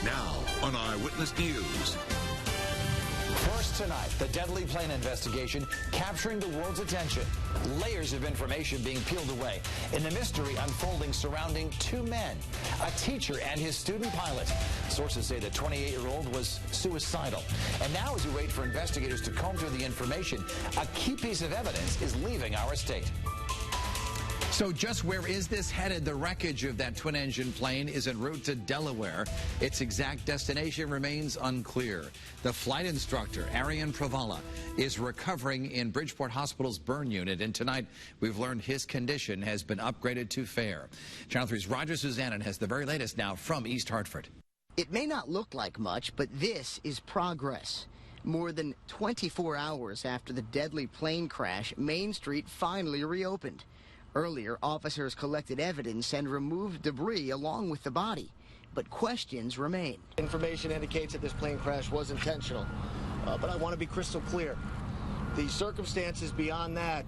Now on Eyewitness News. First tonight, the deadly plane investigation capturing the world's attention. Layers of information being peeled away in the mystery unfolding surrounding two men, a teacher and his student pilot. Sources say the 28-year-old was suicidal. And now, as we wait for investigators to comb through the information, a key piece of evidence is leaving our state. So just where is this headed? The wreckage of that twin-engine plane is en route to Delaware. Its exact destination remains unclear. The flight instructor, Arian Pravala, is recovering in Bridgeport Hospital's burn unit, and tonight we've learned his condition has been upgraded to fair. Channel 3's Roger Suzanen has the very latest now from East Hartford. It may not look like much, but this is progress. More than 24 hours after the deadly plane crash, Main Street finally reopened. Earlier, officers collected evidence and removed debris along with the body, but questions remain. Information indicates that this plane crash was intentional, but I want to be crystal clear. The circumstances beyond that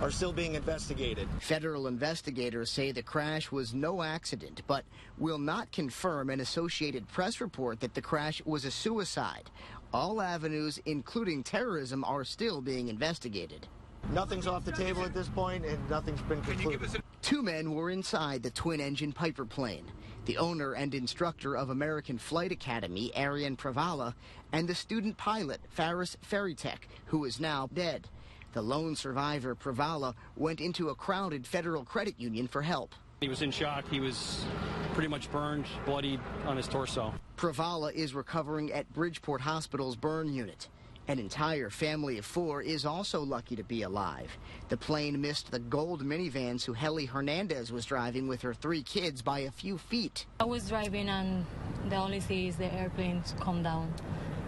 are still being investigated. Federal investigators say the crash was no accident, but will not confirm an Associated Press report that the crash was a suicide. All avenues, including terrorism, are still being investigated. Nothing's off the table at this point, and nothing's been concluded. Two men were inside the twin-engine Piper plane. The owner and instructor of American Flight Academy, Arian Pravala, and the student pilot, Faris Feritek, who is now dead. The lone survivor, Pravala, went into a crowded federal credit union for help. He was in shock. He was pretty much burned, bloodied on his torso. Pravala is recovering at Bridgeport Hospital's burn unit. An entire family of four is also lucky to be alive. The plane missed the gold minivan Suheli Hernandez was driving with her 3 kids by a few feet. I was driving and the only thing is the airplanes come down.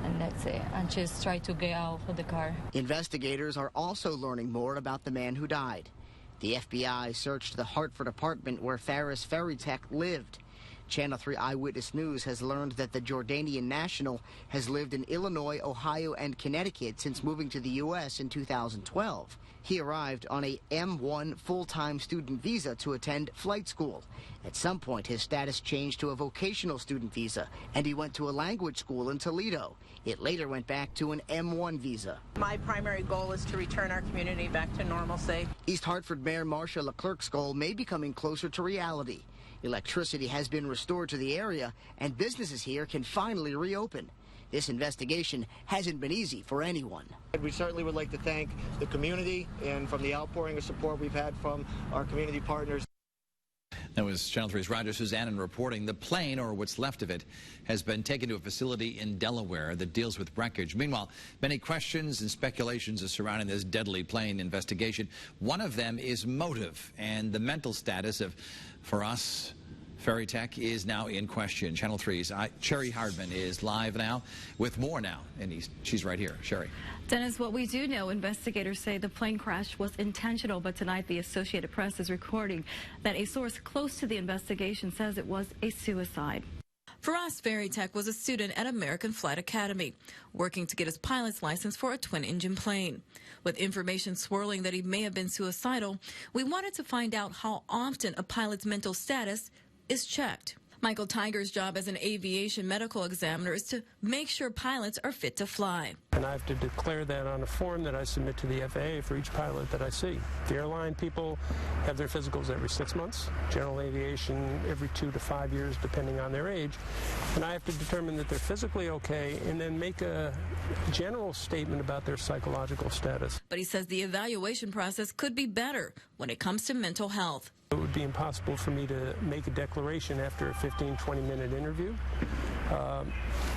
And that's it. And just try to get out of the car. Investigators are also learning more about the man who died. The FBI searched the Hartford apartment where Faris Feritek lived. Channel 3 Eyewitness News has learned that the Jordanian national has lived in Illinois, Ohio, and Connecticut since moving to the U.S. in 2012. He arrived on a M1 full-time student visa to attend flight school. At some point, his status changed to a vocational student visa, and he went to a language school in Toledo. It later went back to an M1 visa. My primary goal is to return our community back to normalcy. East Hartford Mayor Marsha Leclerc's goal may be coming closer to reality. Electricity has been restored to the area, and businesses here can finally reopen. This investigation hasn't been easy for anyone. We certainly would like to thank the community and from the outpouring of support we've had from our community partners. That was Channel 3's Roger Suzanen reporting. The plane, or what's left of it, has been taken to a facility in Delaware that deals with wreckage. Meanwhile, many questions and speculations are surrounding this deadly plane investigation. One of them is motive, and the mental status of Faris Feritek is now in question. Channel 3's Sherry Hardman is live now with more now, and she's right here. Sherry. Dennis, what we do know, investigators say the plane crash was intentional, but tonight the Associated Press is reporting that a source close to the investigation says it was a suicide. Faris Feritek was a student at American Flight Academy, working to get his pilot's license for a twin-engine plane. With information swirling that he may have been suicidal, we wanted to find out how often a pilot's mental status is checked. Michael Tiger's job as an aviation medical examiner is to make sure pilots are fit to fly. And I have to declare that on a form that I submit to the FAA for each pilot that I see. The airline people have their physicals every 6 months, general aviation every 2 to 5 years, depending on their age. And I have to determine that they're physically okay and then make a general statement about their psychological status. But he says the evaluation process could be better when it comes to mental health. It would be impossible for me to make a declaration after a 15, 20-minute interview.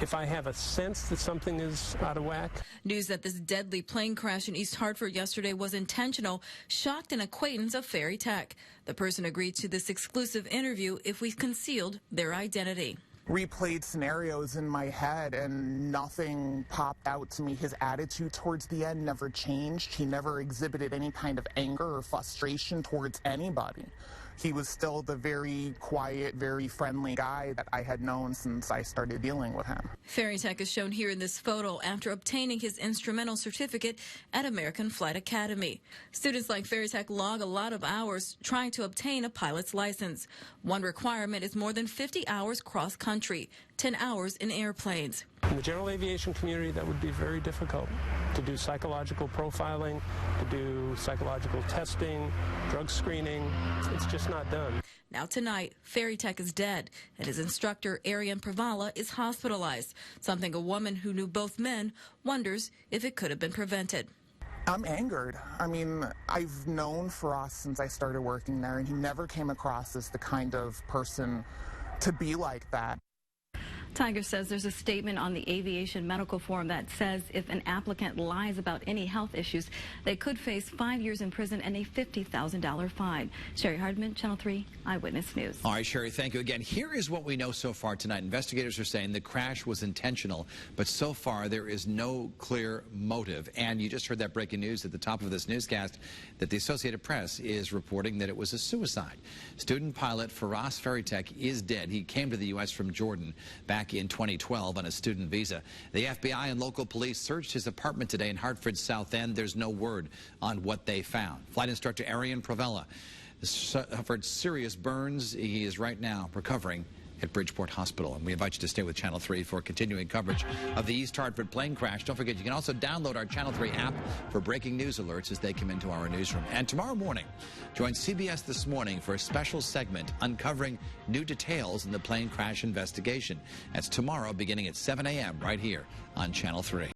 If I have a sense that something is out of whack. News that this deadly plane crash in East Hartford yesterday was intentional shocked an acquaintance of Feritek. The person agreed to this exclusive interview if we concealed their identity. Replayed scenarios in my head and nothing popped out to me. His attitude towards the end never changed. He never exhibited any kind of anger or frustration towards anybody. he was still the very quiet, very friendly guy that I had known since I started dealing with him. Ferrytech is shown here in this photo after obtaining his instrumental certificate at American Flight Academy. Students like Ferrytech log a lot of hours trying to obtain a pilot's license. One requirement is more than 50 hours cross-country, 10 hours in airplanes. In the general aviation community, that would be very difficult to do psychological profiling, to do psychological testing, drug screening. It's just not done. Now tonight, Ferrytech is dead, and his instructor, Arian Pravala, is hospitalized, something a woman who knew both men wonders if it could have been prevented. I'm angered. I mean, I've known Firas since I started working there, and he never came across as the kind of person to be like that. Tiger says there's a statement on the aviation medical form that says if an applicant lies about any health issues, they could face 5 years in prison and a $50,000 fine. Sherry Hardman, Channel 3 Eyewitness News. All right, Sherry, thank you again. Here is what we know so far tonight. Investigators are saying the crash was intentional, but so far there is no clear motive. And you just heard that breaking news at the top of this newscast that the Associated Press is reporting that it was a suicide. Student pilot Firas Ferrytech is dead. He came to the U.S. from Jordan back in 2012 on a student visa. The FBI and local police searched his apartment today in Hartford's South End. There's no word on what they found. Flight instructor Arian Pravala suffered serious burns. He is right now recovering at Bridgeport Hospital. And we invite you to stay with Channel 3 for continuing coverage of the East Hartford plane crash. Don't forget, you can also download our Channel 3 app for breaking news alerts as they come into our newsroom. And tomorrow morning, join CBS This Morning for a special segment uncovering new details in the plane crash investigation. That's tomorrow beginning at 7 a.m. right here on Channel 3.